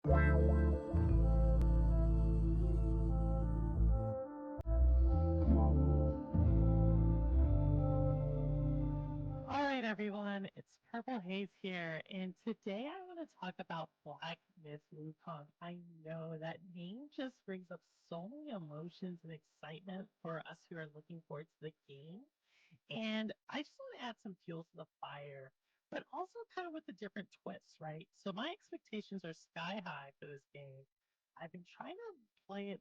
All right, everyone, it's Purple Haze here, and today I want to talk about Black Myth Wukong. I know that name just brings up so many emotions and excitement for us who are looking forward to the game. And I just want to add some fuel to the fire, but also kind of with a different twist, right? So my expectations are sky high for this game. I've been trying to play it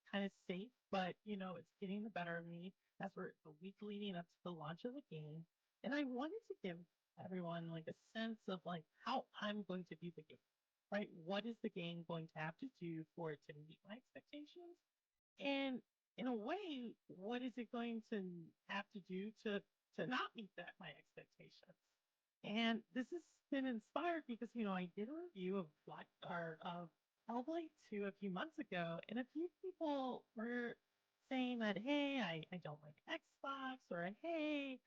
kind of safe, but it's getting the better of me as we're the week leading up to the launch of the game. And I wanted to give everyone like a sense of like how I'm going to view the game, right? What is the game going to have to do for it to meet my expectations? And in a way, what is it going to have to do to not meet that my expectations? And this has been inspired because I did a review of Black or of Hellblade 2 a few months ago, and a few people were saying that hey, I don't like Xbox, or hey,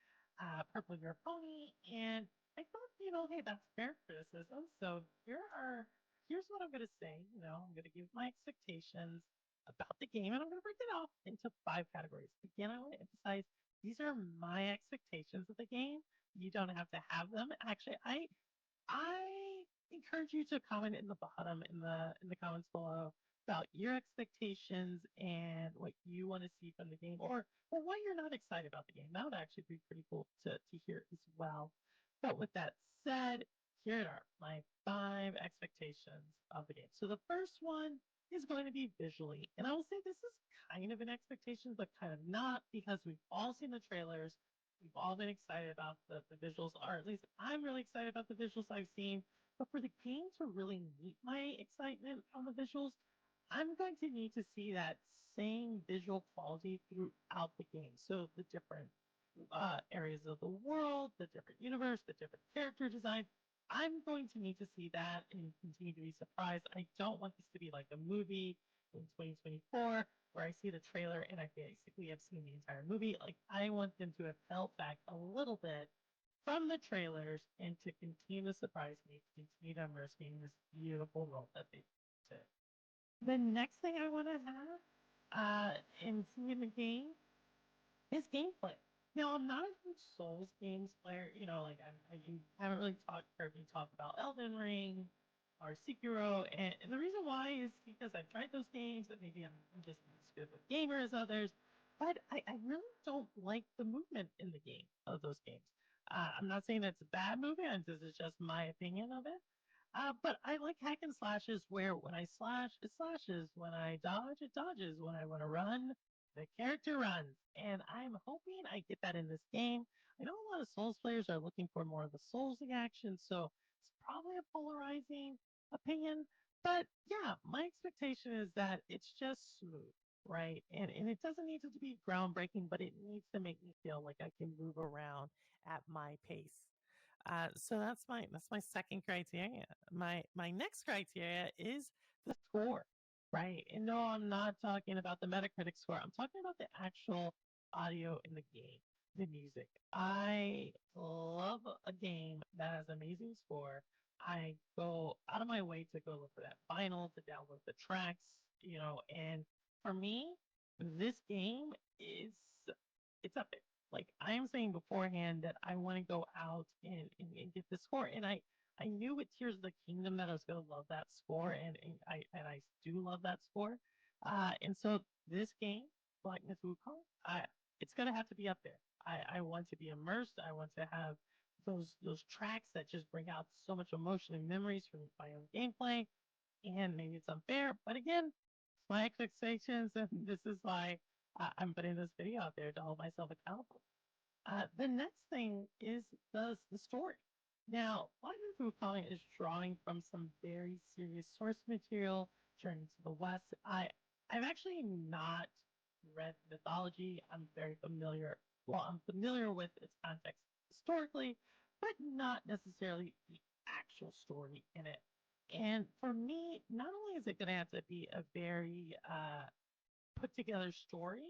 Purple Your Pony, and I thought hey, that's fair criticism. So here's what I'm gonna say. I'm gonna give my expectations about the game, and I'm gonna break it off into 5 categories. Again, I want to emphasize these are my expectations of the game. You don't have to have them. Actually, I encourage you to comment in the bottom in the comments below about your expectations and what you want to see from the game, or why you're not excited about the game. That would actually be pretty cool to hear as well. But with that said, here are my 5 expectations of the game. So the first one is going to be visually, and I will say this is kind of an expectation, but kind of not, because we've all seen the trailers. We've all been excited about the visuals, or at least I'm really excited about the visuals I've seen. But for the game to really meet my excitement on the visuals, I'm going to need to see that same visual quality throughout the game. So the different areas of the world, the different universe, the different character design. I'm going to need to see that and continue to be surprised. I don't want this to be like a movie in 2024 where I see the trailer and I basically have seen the entire movie. Like, I want them to have felt back a little bit from the trailers and to continue to surprise me, to continue to immerse me in this beautiful world that they did. The next thing I want to have in seeing the game is gameplay. Now, I'm not a huge Souls games player. Like I haven't really heard me talk about Elden Ring or Sekiro, and the reason why is because I've tried those games, and maybe I'm just as good of a gamer as others, but I really don't like the movement in the game of those games. I'm not saying that's a bad movement. This is just my opinion of it. But I like hack and slashes where when I slash, it slashes. When I dodge, it dodges. When I want to run, the character runs. And I'm hoping I get that in this game. I know a lot of Souls players are looking for more of the Soulsy action, so it's probably a polarizing opinion. But yeah, my expectation is that it's just smooth, right? And it doesn't need to be groundbreaking, but it needs to make me feel like I can move around at my pace. So that's my second criteria. My next criteria is the score, right? And no, I'm not talking about the Metacritic score. I'm talking about the actual audio in the game, the music. I love a game that has amazing score. I go out of my way to go look for that vinyl, to download the tracks, and for me, this game is it's up there. Like, I am saying beforehand that I want to go out and get the score. And I knew with Tears of the Kingdom that I was going to love that score, and I do love that score. And so this game, Black Myth Wukong, it's going to have to be up there. I want to be immersed. I want to have those tracks that just bring out so much emotion and memories from my own gameplay. And maybe it's unfair, but again, it's my expectations, and this is why I'm putting this video out there to hold myself accountable. The next thing is the story. Now, Light of Wukong is drawing from some very serious source material, Journey to the West. I've actually not read mythology. I'm very familiar. Well, I'm familiar with its context historically, but not necessarily the actual story in it. And for me, not only is it going to have to be a very put together story,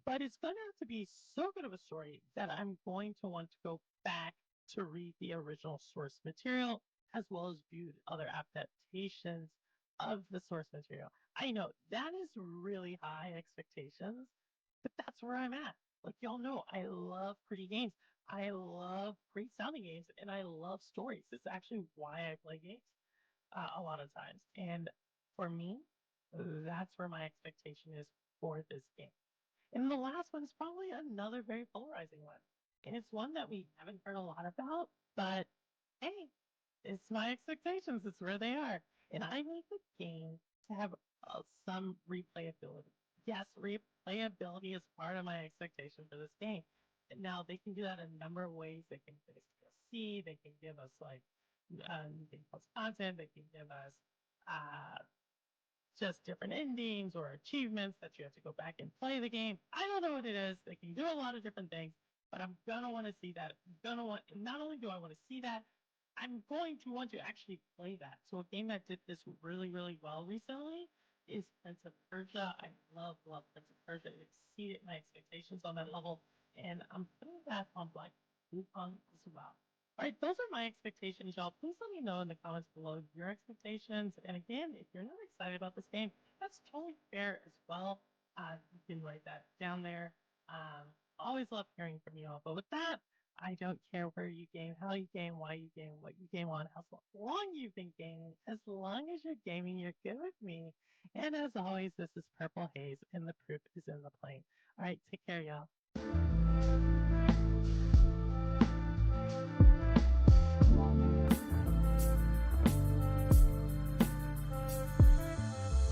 but it's going to have to be so good of a story that I'm going to want to go back to read the original source material. as well as viewed other adaptations of the source material. I know that is really high expectations, but that's where I'm at. Like y'all know, I love pretty games. I love great sounding games, and I love stories. It's actually why I play games a lot of times. And for me, that's where my expectation is for this game. And the last one is probably another very polarizing one. And it's one that we haven't heard a lot about, but hey, it's my expectations. It's where they are. And I need the game to have some replayability. Yes, replayability is part of my expectation for this game. And now they can do that in a number of ways. They can give us DLC, they can give us like Game Plus content, they can give us uh, just different endings or achievements that you have to go back and play the game. I don't know what it is. They can do a lot of different things, but I'm gonna want to see that. I'm gonna want. Not only do I want to see that, I'm going to want to actually play that. So a game that did this really, really well recently is Prince of Persia. I love Prince of Persia. It exceeded my expectations on that level, and I'm putting that on Black Wukong as well. All right, those are my expectations, y'all. Please let me know in the comments below your expectations. And again, if you're not excited about this game, that's totally fair as well. You can write that down there. Always love hearing from you all. But with that, I don't care where you game, how you game, why you game, what you game on, how long you've been gaming. As long as you're gaming, you're good with me. And as always, this is Purple Haze, and the proof is in the plane. All right, take care, y'all.